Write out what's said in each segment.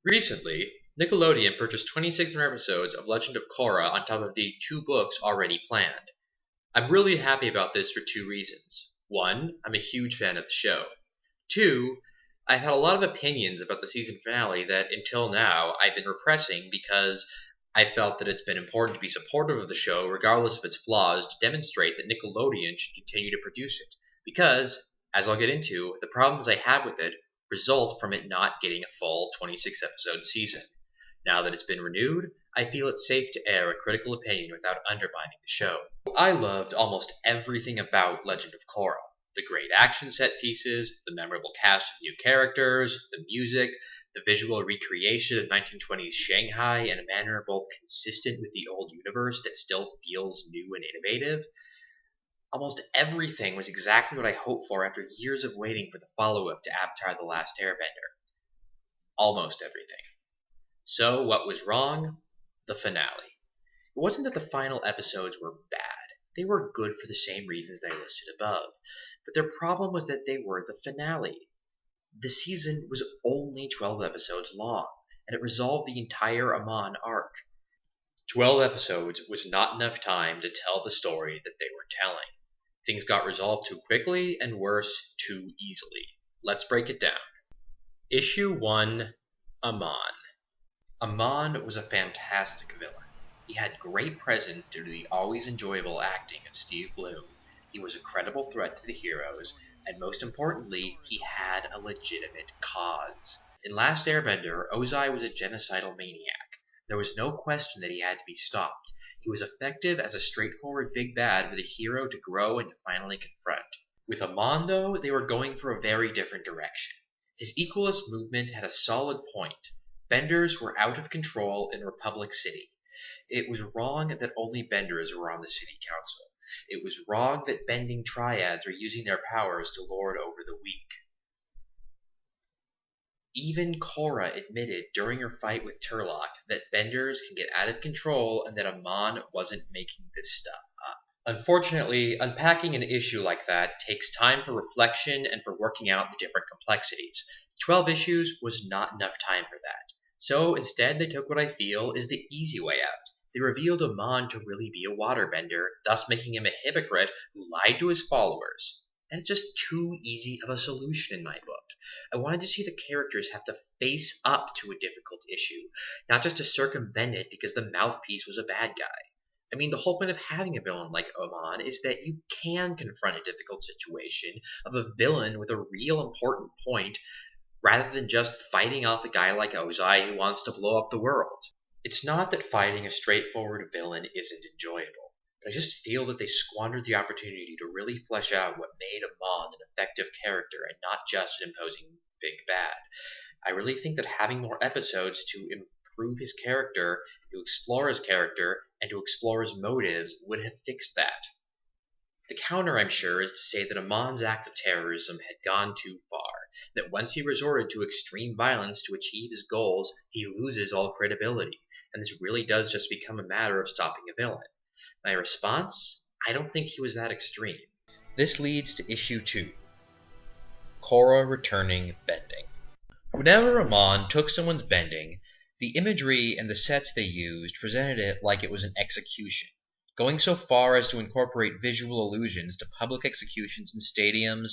Recently, Nickelodeon purchased 26 more episodes of Legend of Korra on top of the 2 books already planned. I'm really happy about this for 2 reasons. One, I'm a huge fan of the show. Two, I've had a lot of opinions about the season finale that until now I've been repressing because I felt that it's been important to be supportive of the show regardless of its flaws to demonstrate that Nickelodeon should continue to produce it. Because, as I'll get into, the problems I have with it result from it not getting a full 26 episode season. Now that it's been renewed, I feel it's safe to air a critical opinion without undermining the show. I loved almost everything about Legend of Korra. The great action set pieces, the memorable cast of new characters, the music, the visual recreation of 1920s Shanghai in a manner both consistent with the old universe that still feels new and innovative. Almost everything was exactly what I hoped for after years of waiting for the follow-up to Avatar The Last Airbender. Almost everything. So, what was wrong? The finale. It wasn't that the final episodes were bad. They were good for the same reasons that I listed above. But their problem was that they were the finale. The season was only 12 episodes long, and it resolved the entire Amon arc. 12 episodes was not enough time to tell the story that they were telling. Things got resolved too quickly, and worse, too easily. Let's break it down. Issue 1, Amon. Amon was a fantastic villain. He had great presence due to the always enjoyable acting of Steve Bloom. He was a credible threat to the heroes, and most importantly, he had a legitimate cause. In Last Airbender, Ozai was a genocidal maniac. There was no question that he had to be stopped. He was effective as a straightforward big bad for the hero to grow and to finally confront. With Amon, though, they were going for a very different direction. His equalist movement had a solid point. Benders were out of control in Republic City. It was wrong that only Benders were on the city council. It was wrong that bending triads were using their powers to lord over the weak. Even Korra admitted during her fight with Turlock that Benders can get out of control and that Amon wasn't making this stuff up. Unfortunately, unpacking an issue like that takes time for reflection and for working out the different complexities. 12 issues was not enough time for that. So instead they took what I feel is the easy way out. They revealed Amon to really be a waterbender, thus making him a hypocrite who lied to his followers. And it's just too easy of a solution in my book. I wanted to see the characters have to face up to a difficult issue, not just to circumvent it because the mouthpiece was a bad guy. I mean, the whole point of having a villain like Amon is that you can confront a difficult situation of a villain with a real important point rather than just fighting off a guy like Ozai who wants to blow up the world. It's not that fighting a straightforward villain isn't enjoyable, but I just feel that they squandered the opportunity to really flesh out what made Amon an effective character and not just an imposing big bad. I really think that having more episodes to improve his character, to explore his character, and to explore his motives would have fixed that. The counter, I'm sure, is to say that Amon's act of terrorism had gone too far, that once he resorted to extreme violence to achieve his goals, he loses all credibility, and this really does just become a matter of stopping a villain. My response? I don't think he was that extreme. This leads to issue 2. Korra returning bending. Whenever Amon took someone's bending, the imagery and the sets they used presented it like it was an execution, going so far as to incorporate visual allusions to public executions in stadiums,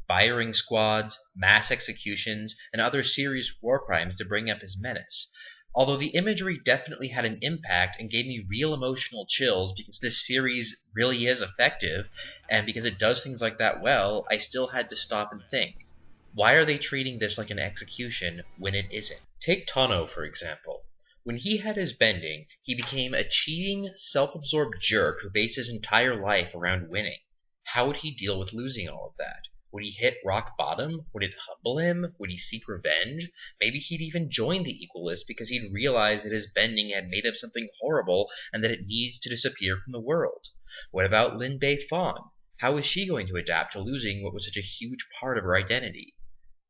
firing squads, mass executions, and other serious war crimes to bring up his menace. Although the imagery definitely had an impact and gave me real emotional chills because this series really is effective, and because it does things like that well, I still had to stop and think. Why are they treating this like an execution when it isn't? Take Tano, for example. When he had his bending, he became a cheating, self-absorbed jerk who based his entire life around winning. How would he deal with losing all of that? Would he hit rock bottom? Would it humble him? Would he seek revenge? Maybe he'd even join the Equalists because he'd realized that his bending had made him something horrible and that it needs to disappear from the world. What about Lin Bei Fong? How is she going to adapt to losing what was such a huge part of her identity?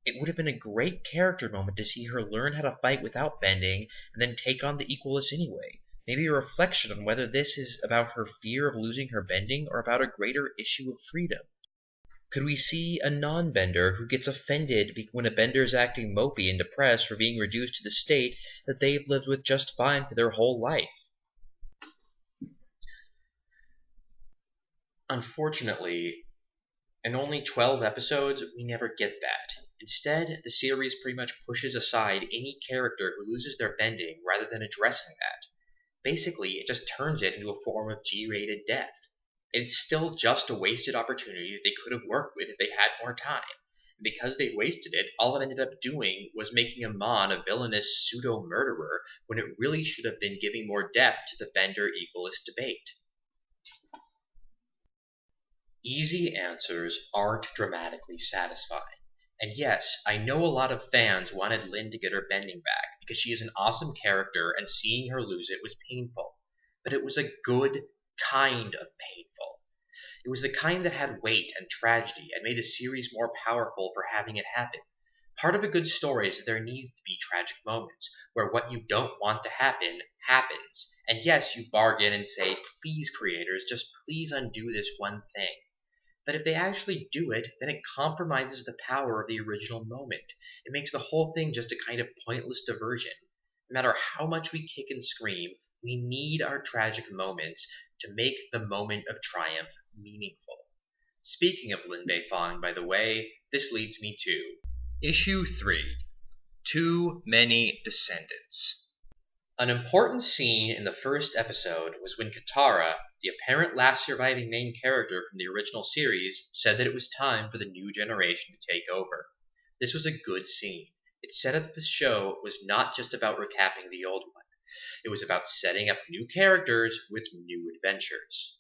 It would have been a great character moment to see her learn how to fight without bending and then take on the Equalists anyway. Maybe a reflection on whether this is about her fear of losing her bending or about a greater issue of freedom. Could we see a non-bender who gets offended when a bender is acting mopey and depressed for being reduced to the state that they've lived with just fine for their whole life? Unfortunately, in only 12 episodes, we never get that. Instead, the series pretty much pushes aside any character who loses their bending rather than addressing that. Basically, it just turns it into a form of G-rated death. It's still just a wasted opportunity that they could have worked with if they had more time. And because they wasted it, all it ended up doing was making Amon a villainous pseudo-murderer when it really should have been giving more depth to the bender-equalist debate. Easy answers aren't dramatically satisfying. And yes, I know a lot of fans wanted Lynn to get her bending back because she is an awesome character and seeing her lose it was painful. But it was a good kind of painful. It was the kind that had weight and tragedy and made the series more powerful for having it happen. Part of a good story is that there needs to be tragic moments where what you don't want to happen happens. And yes, you bargain and say, please creators, just please undo this one thing. But if they actually do it, then it compromises the power of the original moment. It makes the whole thing just a kind of pointless diversion. No matter how much we kick and scream, we need our tragic moments to make the moment of triumph meaningful. Speaking of Lin Beifong, by the way, this leads me to Issue 3, Too Many Descendants. An important scene in the first episode was when Katara, the apparent last surviving main character from the original series, said that it was time for the new generation to take over. This was a good scene. It set up that the show was not just about recapping the old one. It was about setting up new characters with new adventures.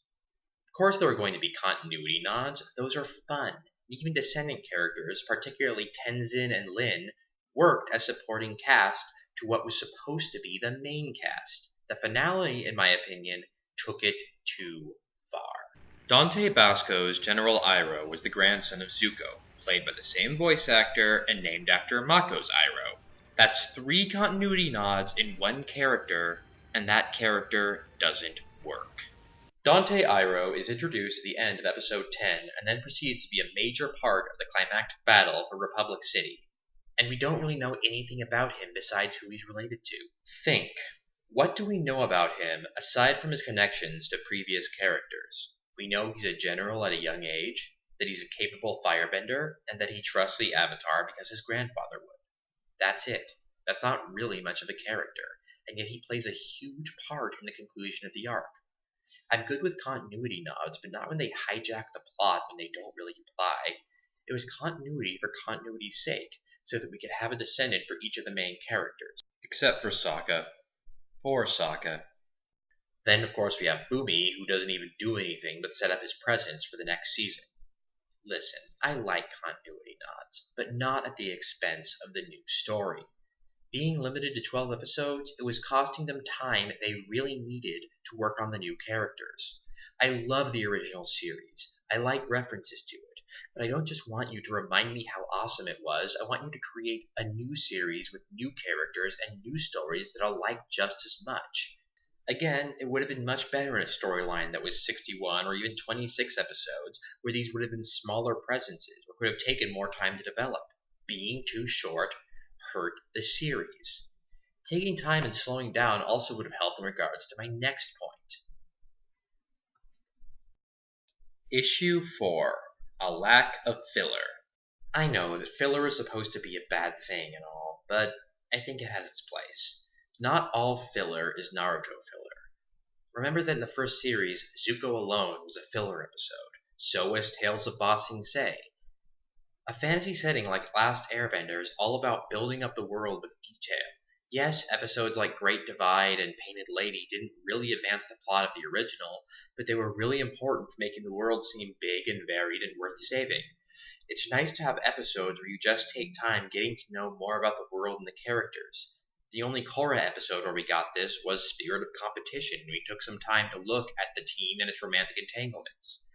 Of course there were going to be continuity nods. Those are fun. Even descendant characters, particularly Tenzin and Lin, worked as supporting cast to what was supposed to be the main cast. The finale, in my opinion, took it too far. Dante Basco's General Iroh was the grandson of Zuko, played by the same voice actor and named after Mako's Iroh. That's 3 continuity nods in one character, and that character doesn't work. Dante Iroh is introduced at the end of episode 10 and then proceeds to be a major part of the climactic battle for Republic City. And we don't really know anything about him besides who he's related to. Think, what do we know about him aside from his connections to previous characters? We know he's a general at a young age, that he's a capable firebender, and that he trusts the Avatar because his grandfather would. That's it. That's not really much of a character, and yet he plays a huge part in the conclusion of the arc. I'm good with continuity nods, but not when they hijack the plot when they don't really apply. It was continuity for continuity's sake, so that we could have a descendant for each of the main characters. Except for Sokka. Poor Sokka. Then, of course, we have Bumi, who doesn't even do anything but set up his presence for the next season. Listen, I like continuity nods, but not at the expense of the new story. Being limited to 12 episodes, it was costing them time they really needed to work on the new characters. I love the original series. I like references to it, but I don't just want you to remind me how awesome it was. I want you to create a new series with new characters and new stories that I'll like just as much. Again, it would have been much better in a storyline that was 61 or even 26 episodes, where these would have been smaller presences or could have taken more time to develop. Being too short hurt the series. Taking time and slowing down also would have helped in regards to my next point. Issue 4. A lack of filler. I know that filler is supposed to be a bad thing and all, but I think it has its place. Not all filler is Naruto filler. Remember that in the first series, Zuko alone was a filler episode. So was Tales of Ba Sing Se. A fantasy setting like Last Airbender is all about building up the world with detail. Yes, episodes like Great Divide and Painted Lady didn't really advance the plot of the original, but they were really important for making the world seem big and varied and worth saving. It's nice to have episodes where you just take time getting to know more about the world and the characters. The only Korra episode where we got this was Spirit of Competition, and we took some time to look at the team and its romantic entanglements.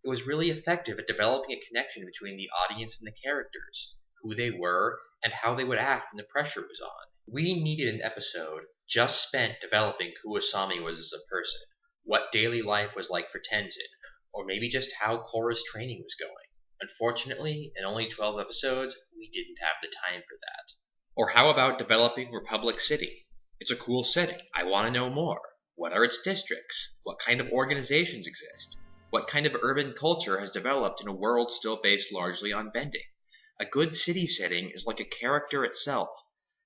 It was really effective at developing a connection between the audience and the characters, who they were, and how they would act when the pressure was on. We needed an episode just spent developing who Asami was as a person, what daily life was like for Tenzin, or maybe just how Korra's training was going. Unfortunately, in only 12 episodes, we didn't have the time for that. Or how about developing Republic City? It's a cool setting. I want to know more. What are its districts? What kind of organizations exist? What kind of urban culture has developed in a world still based largely on bending? A good city setting is like a character itself.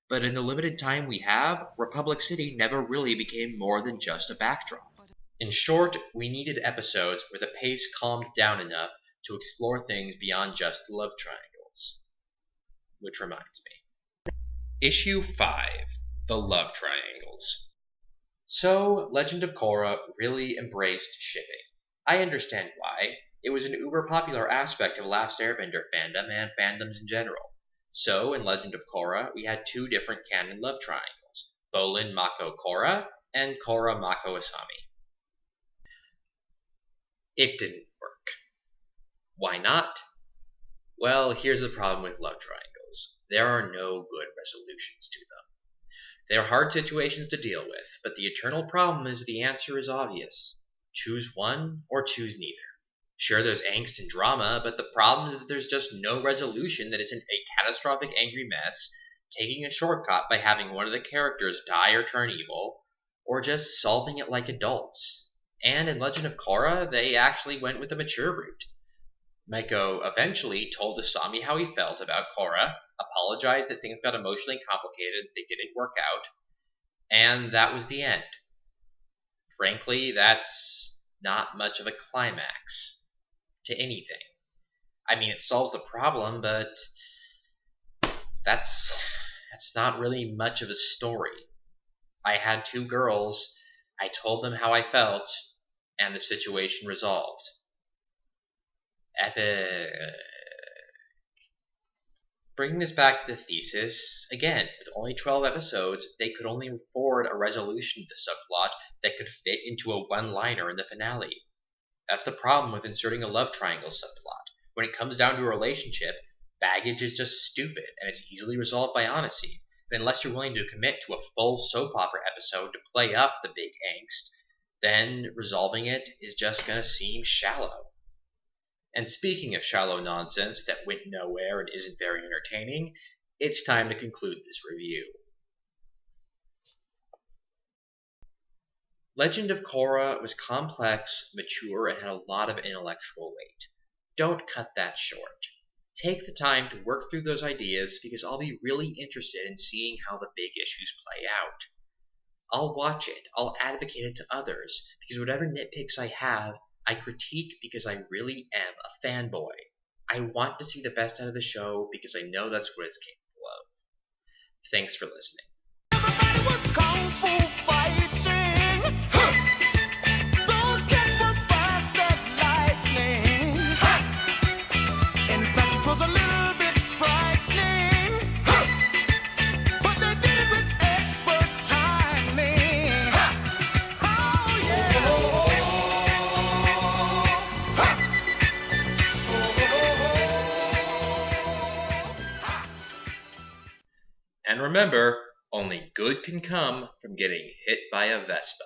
But in the limited time we have, Republic City never really became more than just a backdrop. In short, we needed episodes where the pace calmed down enough to explore things beyond just the love triangles. Which reminds me. Issue 5. The Love Triangles. So, Legend of Korra really embraced shipping. I understand why. It was an uber popular aspect of Last Airbender fandom and fandoms in general. So, in Legend of Korra, we had two different canon love triangles, Bolin Mako Korra and Korra Mako Asami. It didn't work. Why not? Well, here's the problem with love triangles. There are no good resolutions to them. They are hard situations to deal with, but the eternal problem is the answer is obvious. Choose one or choose neither. Sure, there's angst and drama, but the problem is that there's just no resolution that isn't a catastrophic angry mess, taking a shortcut by having one of the characters die or turn evil, or just solving it like adults. And in Legend of Korra, they actually went with the mature route. Mako eventually told Asami how he felt about Korra, apologized that things got emotionally complicated, they didn't work out, and that was the end. Frankly, that's not much of a climax to anything. I mean, it solves the problem, but that's not really much of a story. I had two girls, I told them how I felt, and the situation resolved. Epic. Bringing this back to the thesis, again, with only 12 episodes, they could only afford a resolution to the subplot that could fit into a one-liner in the finale. That's the problem with inserting a love triangle subplot. When it comes down to a relationship, baggage is just stupid, and it's easily resolved by honesty. But unless you're willing to commit to a full soap opera episode to play up the big angst, then resolving it is just going to seem shallow. And speaking of shallow nonsense that went nowhere and isn't very entertaining, it's time to conclude this review. Legend of Korra was complex, mature, and had a lot of intellectual weight. Don't cut that short. Take the time to work through those ideas because I'll be really interested in seeing how the big issues play out. I'll watch it, I'll advocate it to others, because whatever nitpicks I have, I critique because I really am a fanboy. I want to see the best out of the show because I know that's what it's capable of. Thanks for listening. Everybody was kung fu fighting. Those kids were fast as lightning. In fact, it was a little bit frightening. But they did it with expert timing. Oh yeah. And remember, only good can come from getting hit by a Vespa.